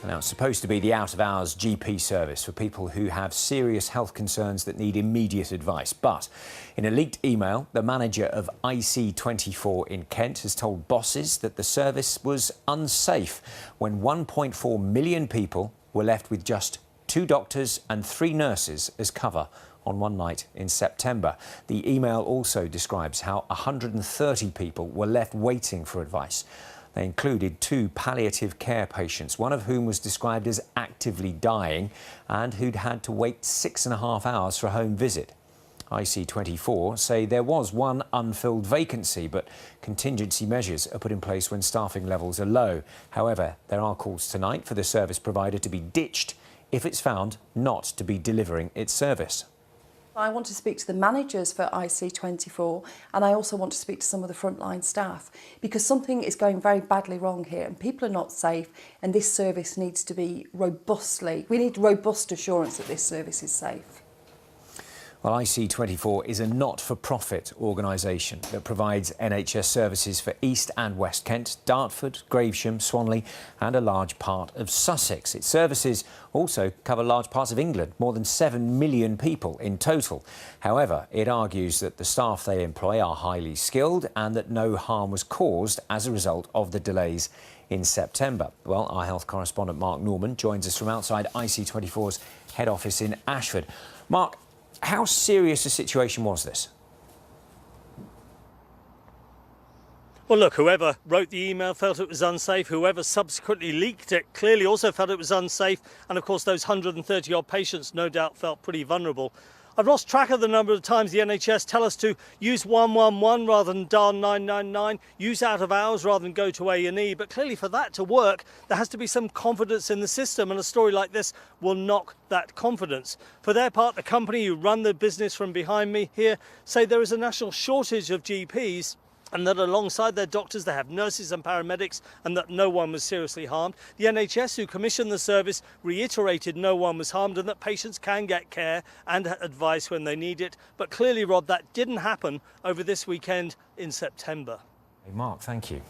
Now, it's supposed to be the out-of-hours GP service for people who have serious health concerns that need immediate advice. But in a leaked email, the manager of IC24 in Kent has told bosses that the service was unsafe when 1.4 million people were left with just 2 doctors and 3 nurses as cover on one night in September. The email also describes how 130 people were left waiting for advice. They included 2 palliative care patients, one of whom was described as actively dying and who'd had to wait 6.5 hours for a home visit. IC24 say there was one unfilled vacancy, but contingency measures are put in place when staffing levels are low. However, there are calls tonight for the service provider to be ditched if it's found not to be delivering its service. I want to speak to the managers for IC24, and I also want to speak to some of the frontline staff, because something is going very badly wrong here and people are not safe, and this service needs to be we need robust assurance that this service is safe. Well, IC24 is a not-for-profit organisation that provides NHS services for East and West Kent, Dartford, Gravesham, Swanley and a large part of Sussex. Its services also cover large parts of England, more than 7 million people in total. However, it argues that the staff they employ are highly skilled and that no harm was caused as a result of the delays in September. Well, our health correspondent Mark Norman joins us from outside IC24's head office in Ashford. Mark, how serious a situation was this? Well, look, whoever wrote the email felt it was unsafe. Whoever subsequently leaked it clearly also felt it was unsafe. And of course, those 130-odd patients no doubt felt pretty vulnerable. I've lost track of the number of times the NHS tell us to use 111 rather than dial 999, use out of hours rather than go to A&E. But clearly for that to work, there has to be some confidence in the system, and a story like this will knock that confidence. For their part, the company who run the business from behind me here say there is a national shortage of GPs, and that alongside their doctors they have nurses and paramedics, and that no one was seriously harmed. The NHS, who commissioned the service, reiterated no one was harmed and that patients can get care and advice when they need it. But clearly, Rod, that didn't happen over this weekend in September. Hey, Mark, thank you.